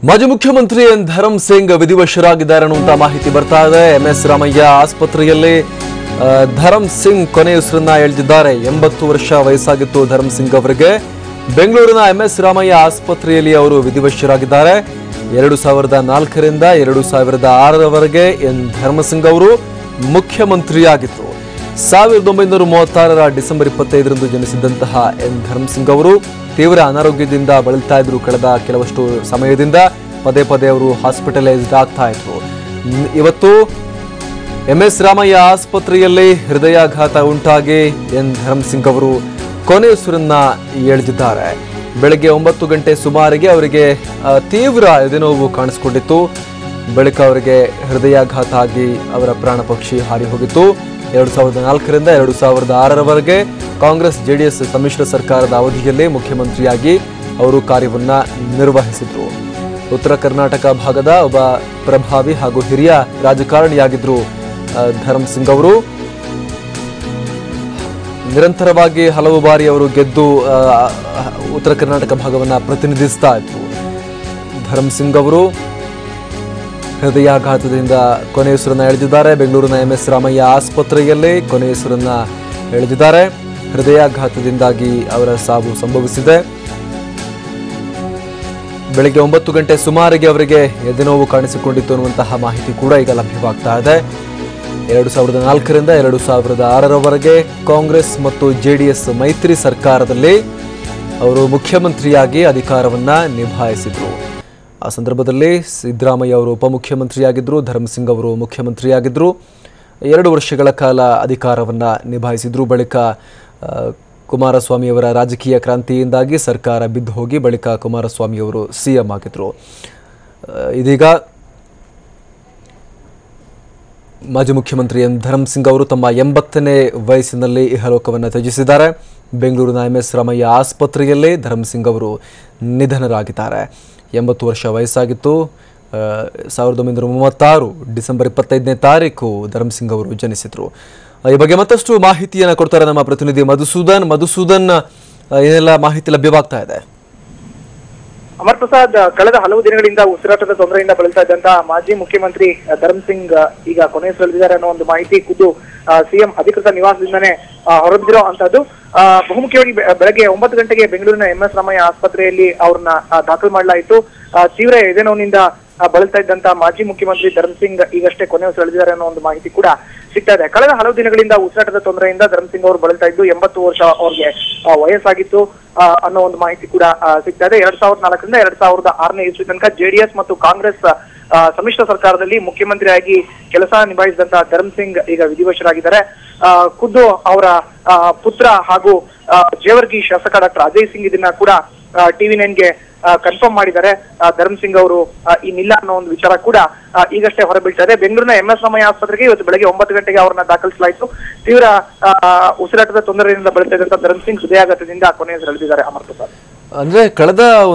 ಮಾಜಿ ಮುಖ್ಯಮಂತ್ರಿ ಎನ್ ಧರಮ್ ಸಿಂಗ್ ವಿಧಿವಶರಾಗಿದ್ದಾರೆ ಅನ್ನುವಂತ ಮಾಹಿತಿ ಬರ್ತಾ ಇದೆ. MS ರಾಮಯ್ಯ ಆಸ್ಪತ್ರೆಯಲ್ಲಿ ಧರಮ್ ಸಿಂಗ್ ಕೊನೆಯುಸಿರನ್ನ ಎಳೆದಿದ್ದಾರೆ. 80 ವರ್ಷ ವಯಸ್ಸಾಗಿತ್ತು ಧರಮ್ ಸಿಂಗ್ ಅವರಿಗೆ. ಬೆಂಗಳೂರಿನ MS ರಾಮಯ್ಯ ಆಸ್ಪತ್ರೆಯಲ್ಲಿ ಅವರು ವಿಧಿವಶರಾಗಿದ್ದಾರೆ. 2004ರಿಂದ 2006ರವರೆಗೆ ಎನ್ ಧರಮ್ ಸಿಂಗ್ ಅವರು ಮುಖ್ಯಮಂತ್ರಿಯಾಗಿದ್ದರು. 1936ರ ಡಿಸೆಂಬರ್ 25ರಂದು ಜನಿಸಿದಂತಹ ಎನ್ ಧರಮ್ ಸಿಂಗ್ ಅವರು ತೀವ್ರ ಅನಾರೋಗ್ಯದಿಂದ ಬಳಲ್ತಾ ಇದ್ರು. ಕಳೆದ ಕೆಲವಷ್ಟು ಸಮಯದಿಂದ ಪದೇ ಪದೇ ಅವರು ಹಾಸ್ಪಿಟಲೈಸ್ಡ್ ಆಗ್ತಾ ಇದ್ರು. ಇವತ್ತು MS ರಾಮಯ್ಯ ಆಸ್ಪತ್ರೆಯಲ್ಲಿ ಹೃದಯಾಘಾತ ಉಂಟಾಗಿ ಎನ್ ಧರಮ್ ಸಿಂಗ್ ಅವರು ಕೊನೆಯುಸಿರನ್ನ ಎಳೆದಿದ್ದಾರೆ. ಬೆಳಗ್ಗೆ 9 ಗಂಟೆ ಸುಮಾರಿಗೆ ಅವರಿಗೆ ತೀವ್ರ ಎದೆನೋವು ಕಾಣಿಸಿಕೊಂಡಿತ್ತು. ಬಳಿಕ ಅವರಿಗೆ ಹೃದಯಾಘಾತ ಆಗಿ ಅವರ ಪ್ರಾಣ ಪಕ್ಷಿ ಹಾರಿ ಹೋಗಿತ್ತು. 2004ರಿಂದ 2006ರವರೆಗೆ ಕಾಂಗ್ರೆಸ್ JDS ಸಮ್ಮಿಶ್ರ ಸರ್ಕಾರದ ಅವಧಿಯಲ್ಲಿ ಮುಖ್ಯಮಂತ್ರಿಯಾಗಿ ಅವರು ಕಾರ್ಯವನ್ನ ನಿರ್ವಹಿಸಿದ್ರು. ಉತ್ತರ ಕರ್ನಾಟಕ ಭಾಗದ ಒಬ್ಬ ಪ್ರಭಾವಿ ಹಾಗೂ ಹಿರಿಯ ರಾಜಕಾರಣಿಯಾಗಿದ್ರು ಧರಮ್ ಸಿಂಗ್ ಅವರು. ನಿರಂತರವಾಗಿ ಹಲವು ಬಾರಿ ಅವರು ಗೆದ್ದು ಉತ್ತರ ಕರ್ನಾಟಕ ಭಾಗವನ್ನ ಪ್ರತಿನಿಧಿಸ್ತಾ ಇದ್ರು. ಧರಮ್ ಸಿಂಗ್ ಅವರು ಹೃದಯಾಘಾತದಿಂದ ಕೊನೆಯುಸಿರನ್ನ ಎಳೆದಿದ್ದಾರೆ. ಬೆಂಗಳೂರಿನ MS ರಾಮಯ್ಯ ಆಸ್ಪತ್ರೆಯಲ್ಲಿ ಕೊನೆಯುಸಿರನ್ನ ಎಳೆದಿದ್ದಾರೆ. ಹೃದಯಾಘಾತದಿಂದಾಗಿ ಅವರ ಸಾವು ಸಂಭವಿಸಿದೆ. ಬೆಳಗ್ಗೆ 9 ಗಂಟೆ ಸುಮಾರಿಗೆ ಅವರಿಗೆ ಎದೆನೋವು ಕಾಣಿಸಿಕೊಂಡಿತ್ತು ಅನ್ನುವಂತಹ ಮಾಹಿತಿ ಕೂಡ ಈಗ ಲಭ್ಯವಾಗ್ತಾ ಇದೆ. 2004ರಿಂದ 2006ರವರೆಗೆ ಕಾಂಗ್ರೆಸ್ ಮತ್ತು JDS ಮೈತ್ರಿ ಸರ್ಕಾರದಲ್ಲಿ ಅವರು ಮುಖ್ಯಮಂತ್ರಿಯಾಗಿ ಅಧಿಕಾರವನ್ನ ನಿಭಾಯಿಸಿದ್ರು. ಆ ಸಂದರ್ಭದಲ್ಲಿ ಸಿದ್ದರಾಮಯ್ಯ ಅವರು ಉಪಮುಖ್ಯಮಂತ್ರಿಯಾಗಿದ್ದರು, ಧರಮ್ ಸಿಂಗ್ ಅವರು ಮುಖ್ಯಮಂತ್ರಿಯಾಗಿದ್ದರು. 2 ವರ್ಷಗಳ ಕಾಲ ಅಧಿಕಾರವನ್ನ ನಿಭಾಯಿಸಿದ್ರು. ಬಳಿಕ ಕುಮಾರಸ್ವಾಮಿ ಅವರ ರಾಜಕೀಯ ಕ್ರಾಂತಿಯಿಂದಾಗಿ ಸರ್ಕಾರ ಬಿದ್ದು ಹೋಗಿ ಬಳಿಕ ಕುಮಾರಸ್ವಾಮಿ ಅವರು CM ಆಗಿದ್ರು. ಇದೀಗ ಮಾಜಿ ಮುಖ್ಯಮಂತ್ರಿ ಎನ್ ಧರಮ್ ಸಿಂಗ್ ಅವರು ತಮ್ಮ 80ನೇ ವಯಸ್ಸಿನಲ್ಲಿ ಇಹಲೋಕವನ್ನು ತ್ಯಜಿಸಿದ್ದಾರೆ. ಬೆಂಗಳೂರಿನ MS ರಾಮಯ್ಯ ಆಸ್ಪತ್ರೆಯಲ್ಲಿ ಧರಮ್ ಸಿಂಗ್ ಅವರು ನಿಧನರಾಗಿದ್ದಾರೆ. 80 ವರ್ಷ ವಯಸ್ಸಾಗಿತ್ತು. 1936 ಡಿಸೆಂಬರ್ 25ನೇ ತಾರೀಕು ಧರಮ್ ಸಿಂಗ್ ಅವರು ಜನಿಸಿದ್ರು. ಈ ಬಗ್ಗೆ ಮತ್ತಷ್ಟು ಮಾಹಿತಿಯನ್ನು ಕೊಡ್ತಾರೆ ನಮ್ಮ ಪ್ರತಿನಿಧಿ ಮಧುಸೂದನ್. ಏನೆಲ್ಲ ಮಾಹಿತಿ ಲಭ್ಯವಾಗ್ತಾ ಇದೆ? ಅಮರ್ ಪ್ರಸಾದ್, ಕಳೆದ ಹಲವು ದಿನಗಳಿಂದ ಉಸಿರಾಟದ ತೊಂದರೆಯಿಂದ ಬಳಲ್ತಾ ಇದ್ದಂತಹ ಮಾಜಿ ಮುಖ್ಯಮಂತ್ರಿ ಧರಮ್ ಸಿಂಗ್ ಈಗ ಕೊನೆಯುಸಿರೆಳೆದಿದ್ದಾರೆ ಅನ್ನೋ ಒಂದು ಮಾಹಿತಿ ಖುದ್ದು CM ಅಧಿಕೃತ ನಿವಾಸದಿಂದನೇ ಹೊರಬಿದ್ದಿರೋ ಅಂತದ್ದು. ಬಹುಮುಖ್ಯವಾಗಿ ಬೆಳಗ್ಗೆ 9 ಗಂಟೆಗೆ ಬೆಂಗಳೂರಿನ MS ರಾಮಯ್ಯ ಆಸ್ಪತ್ರೆಯಲ್ಲಿ ಅವ್ರನ್ನ ದಾಖಲು ಮಾಡಲಾಯಿತು. ತೀವ್ರ ಎದೆನೋವಿನಿಂದ ಬಳಲ್ತಾ ಇದ್ದಂತಹ ಮಾಜಿ ಮುಖ್ಯಮಂತ್ರಿ ಧರಮ್ ಸಿಂಗ್ ಈಗಷ್ಟೇ ಕೊನೆಯುಸಿರೆಳೆದಿದ್ದಾರೆ ಅನ್ನೋ ಒಂದು ಮಾಹಿತಿ ಕೂಡ ಸಿಗ್ತಾ ಇದೆ. ಕಳೆದ ಹಲವು ದಿನಗಳಿಂದ ಉಸಿರಾಟದ ತೊಂದರೆಯಿಂದ ಧರಮ್ ಸಿಂಗ್ ಅವರು ಬಳಲ್ತಾ ಇದ್ದು. 80 ವರ್ಷ ಅವ್ರಿಗೆ ವಯಸ್ಸಾಗಿತ್ತು ಅನ್ನೋ ಒಂದು ಮಾಹಿತಿ ಕೂಡ ಸಿಗ್ತಾ ಇದೆ. 2004ರಿಂದ 2006ನೇ ಇಸ್ವಿ ತನಕ JDS ಮತ್ತು ಕಾಂಗ್ರೆಸ್ ಸಮ್ಮಿಶ್ರ ಸರ್ಕಾರದಲ್ಲಿ ಮುಖ್ಯಮಂತ್ರಿಯಾಗಿ ಕೆಲಸ ನಿಭಾಯಿಸಿದಂತಹ ಧರಮ್ ಸಿಂಗ್ ಈಗ ವಿಧಿವಶರಾಗಿದ್ದಾರೆ. ಖುದ್ದು ಅವರ ಪುತ್ರ ಹಾಗೂ ಜೇವರ್ಗಿ ಶಾಸಕ ಡಾಕ್ಟರ್ ಅಜಯ್ ಸಿಂಗ್ ಇದನ್ನ ಕೂಡ TV9ಗೆ ಕನ್ಫರ್ಮ್ ಮಾಡಿದ್ದಾರೆ. ಧರಮ್ ಸಿಂಗ್ ಅವರು ಇನ್ನಿಲ್ಲ ಅನ್ನೋ ಒಂದು ವಿಚಾರ ಕೂಡ ಈಗಷ್ಟೇ ಹೊರಬೀಳ್ತಾ ಇದೆ. ಬೆಂಗಳೂರಿನ MS ರಾಮಯ್ಯ ಆಸ್ಪತ್ರೆಗೆ ಇವತ್ತು ಬೆಳಗ್ಗೆ 9 ಗಂಟೆಗೆ ಅವರನ್ನ ದಾಖಲಿಸಲಾಯಿತು. ತೀವ್ರ ಉಸಿರಾಟದ ತೊಂದರೆಯಿಂದ ಬಳಲ್ತಾ ಇದ್ದಂತಹ ಧರಮ್ ಸಿಂಗ್ ಹೃದಯಾಘಾತದಿಂದ ಕೊನೆಯುಸಿರೆಳೆದಿದ್ದಾರೆ. ಅಮರ್ ಪ್ರಸಾದ್, ಅಂದ್ರೆ ಕಳೆದ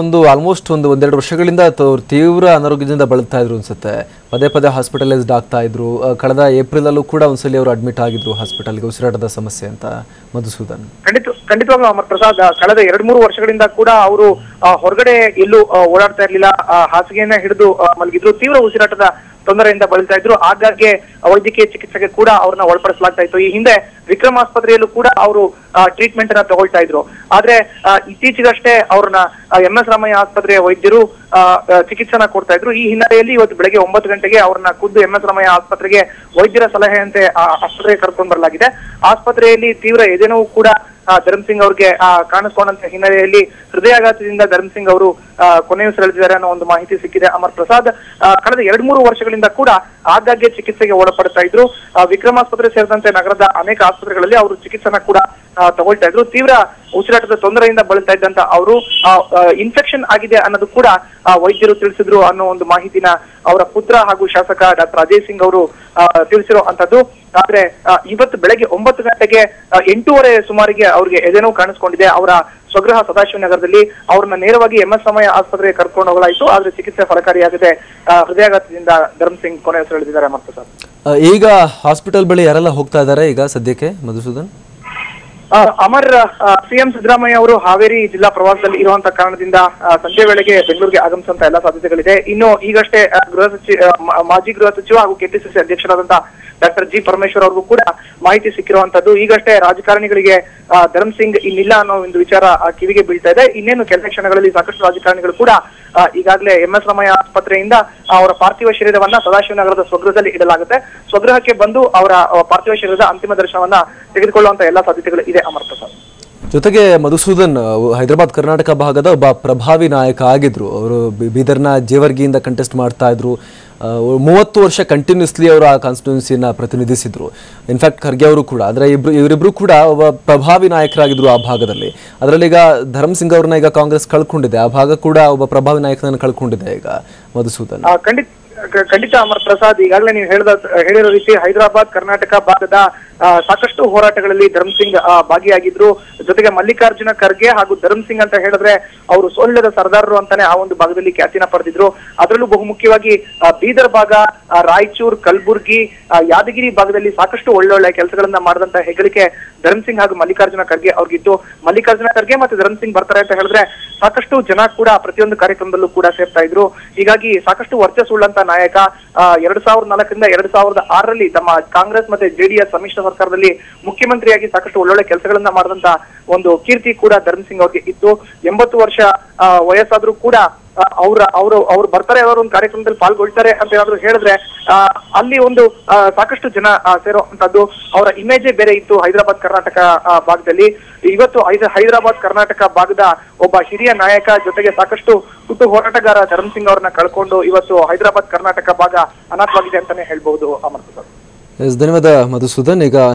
ಆಲ್ಮೋಸ್ಟ್ ಒಂದೆರಡು ವರ್ಷಗಳಿಂದ ತೀವ್ರ ಅನಾರೋಗ್ಯದಿಂದ ಬಳಲ್ತಾ ಇದ್ರು ಅನ್ಸುತ್ತೆ. ಪದೇ ಪದೇ ಹಾಸ್ಪಿಟಲೈಸ್ಡ್ ಆಗ್ತಾ ಇದ್ರು. ಕಳೆದ ಏಪ್ರಿಲ್ ಕೂಡ ಒಂದ್ಸಲಿ ಅವರು ಅಡ್ಮಿಟ್ ಆಗಿದ್ರು ಹಾಸ್ಪಿಟಲ್ಗೆ, ಉಸಿರಾಟದ ಸಮಸ್ಯೆ ಅಂತ. ಮಧುಸೂದನ್, ಖಂಡಿತವಾಗ್ಲೂ ಅಮರ್ ಪ್ರಸಾದ್, ಕಳೆದ 2-3 ವರ್ಷಗಳಿಂದ ಕೂಡ ಅವರು ಹೊರಗಡೆ ಎಲ್ಲೂ ಓಡಾಡ್ತಾ ಇರ್ಲಿಲ್ಲ. ಹಾಸಿಗೆಯನ್ನ ಹಿಡಿದು ಮಲಗಿದ್ರು. ತೀವ್ರ ಉಸಿರಾಟದ ತೊಂದರೆಯಿಂದ ಬಳಲ್ತಾ ಇದ್ರು. ಆಗಾಗ್ಗೆ ವೈದ್ಯಕೀಯ ಚಿಕಿತ್ಸೆಗೆ ಕೂಡ ಅವ್ರನ್ನ ಒಳಪಡಿಸಲಾಗ್ತಾ ಇತ್ತು. ಈ ಹಿಂದೆ ವಿಕ್ರಮ್ ಆಸ್ಪತ್ರೆಯಲ್ಲೂ ಕೂಡ ಅವರು ಟ್ರೀಟ್ಮೆಂಟ್ ಅನ್ನ ತಗೊಳ್ತಾ ಇದ್ರು. ಆದ್ರೆ ಇತ್ತೀಚೆಗಷ್ಟೇ ಅವ್ರನ್ನ MS ರಾಮಯ್ಯ ಆಸ್ಪತ್ರೆಯ ವೈದ್ಯರು ಚಿಕಿತ್ಸೆನ ಕೊಡ್ತಾ ಇದ್ರು. ಈ ಹಿನ್ನೆಲೆಯಲ್ಲಿ ಇವತ್ತು ಬೆಳಗ್ಗೆ 9 ಗಂಟೆಗೆ ಅವ್ರನ್ನ ಖುದ್ದು MS ರಾಮಯ್ಯ ಆಸ್ಪತ್ರೆಗೆ ವೈದ್ಯರ ಸಲಹೆಯಂತೆ ಆಸ್ಪತ್ರೆಗೆ ಕರ್ಕೊಂಡು ಬರಲಾಗಿದೆ. ಆಸ್ಪತ್ರೆಯಲ್ಲಿ ತೀವ್ರ ಎದೆನೋವು ಕೂಡ ಧರಮ್ ಸಿಂಗ್ ಅವ್ರಿಗೆ ಕಾಣಿಸ್ಕೊಂಡಂತ ಹಿನ್ನೆಲೆಯಲ್ಲಿ ಹೃದಯಾಘಾತದಿಂದ ಧರಮ್ ಸಿಂಗ್ ಅವರು ಕೊನೆಯುಸಿರೆಳೆದಿದ್ದಾರೆ ಅನ್ನೋ ಒಂದು ಮಾಹಿತಿ ಸಿಕ್ಕಿದೆ. ಅಮರ್ ಪ್ರಸಾದ್, ಕಳೆದ 2-3 ವರ್ಷಗಳಿಂದ ಕೂಡ ಆಗಾಗ್ಗೆ ಚಿಕಿತ್ಸೆಗೆ ಒಳಪಡ್ತಾ ಇದ್ರು. ವಿಕ್ರಮ್ ಆಸ್ಪತ್ರೆ ಸೇರಿದಂತೆ ನಗರದ ಅನೇಕ ಆಸ್ಪತ್ರೆಗಳಲ್ಲಿ ಅವರು ಚಿಕಿತ್ಸೆನ ಕೂಡ ತಗೊಳ್ತಾ ಇದ್ರು. ತೀವ್ರ ಉಸಿರಾಟದ ತೊಂದರೆಯಿಂದ ಬಳಲ್ತಾ ಇದ್ದಂತ ಅವರು ಇನ್ಫೆಕ್ಷನ್ ಆಗಿದೆ ಅನ್ನೋದು ಕೂಡ ವೈದ್ಯರು ತಿಳಿಸಿದ್ರು ಅನ್ನೋ ಒಂದು ಮಾಹಿತಿನ ಅವರ ಪುತ್ರ ಹಾಗೂ ಶಾಸಕ ಡಾಕ್ಟರ್ ಅಜಯ್ ಸಿಂಗ್ ಅವರು ತಿಳಿಸಿರೋ ಅಂತದ್ದು. ಆದ್ರೆ ಇವತ್ತು ಬೆಳಗ್ಗೆ 9 ಗಂಟೆಗೆ 8:30 ಸುಮಾರಿಗೆ ಅವ್ರಿಗೆ ಎದೆನೋವು ಕಾಣಿಸ್ಕೊಂಡಿದೆ. ಅವರ ಸ್ವಗೃಹ ಸದಾಶಿವನಗರದಲ್ಲಿ ಅವ್ರನ್ನ ನೇರವಾಗಿ MS ರಾಮಯ್ಯ ಆಸ್ಪತ್ರೆಗೆ ಕರ್ಕೊಂಡು ಹೋಗಲಾಯಿತು. ಆದ್ರೆ ಚಿಕಿತ್ಸೆ ಫಲಕಾರಿಯಾಗಿದೆ. ಹೃದಯಾಘಾತದಿಂದ ಧರಮ್ ಸಿಂಗ್ ಕೊನೆಯುಸಿರೆಳೆದಿದ್ದಾರೆ. ಅಮರ್ ಪ್ರಸಾದ್, ಈಗ ಹಾಸ್ಪಿಟಲ್ ಬಳಿ ಯಾರೆಲ್ಲ ಹೋಗ್ತಾ ಇದ್ದಾರೆ ಈಗ ಸದ್ಯಕ್ಕೆ? ಮಧುಸೂದನ್, ಅಮರ್, ಸಿಎಂ ಸಿದ್ದರಾಮಯ್ಯ ಅವರು ಹಾವೇರಿ ಜಿಲ್ಲಾ ಪ್ರವಾಸದಲ್ಲಿ ಇರುವಂತಹ ಕಾರಣದಿಂದ ಸಂಜೆ ವೇಳೆಗೆ ಬೆಂಗಳೂರಿಗೆ ಆಗಮಿಸುವಂತ ಎಲ್ಲಾ ಸಾಧ್ಯತೆಗಳಿದೆ. ಇನ್ನು ಈಗಷ್ಟೇ ಮಾಜಿ ಗೃಹ ಸಚಿವ ಹಾಗೂ ಕೆಪಿಸಿಸಿ ಅಧ್ಯಕ್ಷರಾದಂತಹ ಡಾಕ್ಟರ್ ಜಿ ಪರಮೇಶ್ವರ್ ಅವ್ರಿಗೂ ಕೂಡ ಮಾಹಿತಿ ಸಿಕ್ಕಿರುವಂತದ್ದು. ಈಗಷ್ಟೇ ರಾಜಕಾರಣಿಗಳಿಗೆ ಧರ್ಮ್ ಸಿಂಗ್ ಇನ್ನಿಲ್ಲ ಅನ್ನೋ ಒಂದು ವಿಚಾರ ಕಿವಿಗೆ ಬೀಳ್ತಾ ಇದೆ. ಇನ್ನೇನು ಕೆಲ ಕ್ಷಣಗಳಲ್ಲಿ ಸಾಕಷ್ಟು ರಾಜಕಾರಣಿಗಳು ಕೂಡ ಈಗಾಗಲೇ MS ರಾಮಯ್ಯ ಆಸ್ಪತ್ರೆಯಿಂದ ಅವರ ಪಾರ್ಥಿವ ಶರೀರವನ್ನ ಸದಾಶಿವನಗರದ ಸ್ವಗೃಹದಲ್ಲಿ ಇಡಲಾಗುತ್ತೆ. ಸ್ವಗೃಹಕ್ಕೆ ಬಂದು ಅವರ ಪಾರ್ಥಿವ ಶರೀರದ ಅಂತಿಮ ದರ್ಶನವನ್ನ ತೆಗೆದುಕೊಳ್ಳುವಂತ ಎಲ್ಲಾ ಸಾಧ್ಯತೆಗಳು ಇದೆ. ಅಮರ್ ಪ್ರಸಾದ್ ಜೊತೆಗೆ ಮಧುಸೂದನ್ ಹೈದರಾಬಾದ್ ಕರ್ನಾಟಕ ಭಾಗದ ಒಬ್ಬ ಪ್ರಭಾವಿ ನಾಯಕ ಆಗಿದ್ರು. ಅವರು ಬೀದರ್ನ ಜೇವರ್ಗಿಯಿಂದ ಕಂಟೆಸ್ಟ್ ಮಾಡ್ತಾ ಇದ್ರು. 30 ವರ್ಷ ಕಂಟಿನ್ಯೂಸ್ಲಿ ಅವರು ಆ ಕಾನ್ಸ್ಟಿಟ್ಯೂನ್ಸಿಯನ್ನ ಪ್ರತಿನಿಧಿಸಿದ್ರು. ಇನ್ಫ್ಯಾಕ್ಟ್ ಖರ್ಗೆ ಅವರು ಕೂಡ. ಆದರೆ ಇವರಿಬ್ರು ಕೂಡ ಒಬ್ಬ ಪ್ರಭಾವಿ ನಾಯಕರಾಗಿದ್ರು ಆ ಭಾಗದಲ್ಲಿ. ಅದರಲ್ಲಿ ಈಗ ಧರ್ಮ್ ಸಿಂಗ್ ಅವ್ರನ್ನ ಈಗ ಕಾಂಗ್ರೆಸ್ ಕಳ್ಕೊಂಡಿದೆ. ಆ ಭಾಗ ಕೂಡ ಒಬ್ಬ ಪ್ರಭಾವಿ ನಾಯಕನನ್ನು ಕಳ್ಕೊಂಡಿದೆ ಈಗ ಮಧುಸೂದನ್. ಖಂಡಿತ ಅಮರ್ ಪ್ರಸಾದ್, ಈಗಾಗಲೇ ನೀವು ಹೇಳಿರೋ ರೀತಿ ಹೈದರಾಬಾದ್ ಕರ್ನಾಟಕ ಭಾಗದ ಸಾಕಷ್ಟು ಹೋರಾಟಗಳಲ್ಲಿ ಧರ್ಮ್ ಸಿಂಗ್ ಭಾಗಿಯಾಗಿದ್ರು. ಜೊತೆಗೆ ಮಲ್ಲಿಕಾರ್ಜುನ ಖರ್ಗೆ ಹಾಗೂ ಧರ್ಮ್ ಸಿಂಗ್ ಅಂತ ಹೇಳಿದ್ರೆ ಅವರು ಸೋಲಿಲ್ಲದ ಸರ್ದಾರರು ಅಂತಾನೆ ಆ ಒಂದು ಭಾಗದಲ್ಲಿ ಖ್ಯಾತಿನ ಪಡೆದಿದ್ರು. ಅದರಲ್ಲೂ ಬಹುಮುಖ್ಯವಾಗಿ ಬೀದರ್ ಭಾಗ, ರಾಯಚೂರ್, ಕಲಬುರ್ಗಿ, ಯಾದಗಿರಿ ಭಾಗದಲ್ಲಿ ಸಾಕಷ್ಟು ಒಳ್ಳೊಳ್ಳೆ ಕೆಲಸಗಳನ್ನ ಮಾಡಿದಂತ ಹೆಗ್ಗಳಿಕೆ ಧರ್ಮ್ ಸಿಂಗ್ ಹಾಗೂ ಮಲ್ಲಿಕಾರ್ಜುನ ಖರ್ಗೆ ಅವ್ರಿಗಿತ್ತು. ಮಲ್ಲಿಕಾರ್ಜುನ ಖರ್ಗೆ ಮತ್ತೆ ಧರ್ಮ್ ಸಿಂಗ್ ಬರ್ತಾರೆ ಅಂತ ಹೇಳಿದ್ರೆ ಸಾಕಷ್ಟು ಜನ ಕೂಡ ಪ್ರತಿಯೊಂದು ಕಾರ್ಯಕ್ರಮದಲ್ಲೂ ಕೂಡ ಸೇರ್ತಾ ಇದ್ರು. ಹೀಗಾಗಿ ಸಾಕಷ್ಟು ವರ್ಚಸ್ಸುಳ್ಳಂತ ನಾಯಕ. 2004ರಿಂದ 2006ರಲ್ಲಿ ತಮ್ಮ ಕಾಂಗ್ರೆಸ್ ಮತ್ತೆ ಜೆಡಿಎಸ್ ಸಮ್ಮಿಶ್ರ ಸರ್ಕಾರದಲ್ಲಿ ಮುಖ್ಯಮಂತ್ರಿಯಾಗಿ ಸಾಕಷ್ಟು ಒಳ್ಳೊಳ್ಳೆ ಕೆಲಸಗಳನ್ನ ಮಾಡಿದಂತ ಒಂದು ಕೀರ್ತಿ ಕೂಡ ಧರ್ಮ್ ಸಿಂಗ್ ಅವ್ರಿಗೆ ಇತ್ತು. 80 ವರ್ಷ ವಯಸ್ಸಾದ್ರೂ ಕೂಡ ಅವ್ರು ಬರ್ತಾರೆ, ಯಾವ್ದಾದ್ರು ಒಂದು ಕಾರ್ಯಕ್ರಮದಲ್ಲಿ ಪಾಲ್ಗೊಳ್ತಾರೆ ಅಂತ ಏನಾದ್ರು ಹೇಳಿದ್ರೆ ಅಲ್ಲಿ ಒಂದು ಸಾಕಷ್ಟು ಜನ ಸೇರುವಂತದ್ದು. ಅವರ ಇಮೇಜೇ ಬೇರೆ ಇತ್ತು ಹೈದರಾಬಾದ್ ಕರ್ನಾಟಕ ಭಾಗದಲ್ಲಿ. ಇವತ್ತು ಹೈದರಾಬಾದ್ ಕರ್ನಾಟಕ ಭಾಗದ ಒಬ್ಬ ಹಿರಿಯ ನಾಯಕ, ಜೊತೆಗೆ ಸಾಕಷ್ಟು ಹುಟ್ಟು ಹೋರಾಟಗಾರ ಧರ್ಮ್ ಸಿಂಗ್ ಅವ್ರನ್ನ ಕಳ್ಕೊಂಡು ಇವತ್ತು ಹೈದರಾಬಾದ್ ಕರ್ನಾಟಕ ಭಾಗ ಅನಾಥವಾಗಿದೆ ಅಂತಾನೆ ಹೇಳ್ಬಹುದು. ಅಮರ್ ಪ್ರಸಾದ್. ಧನ್ಯವಾದ ಮಧುಸೂದನ್. ಈಗ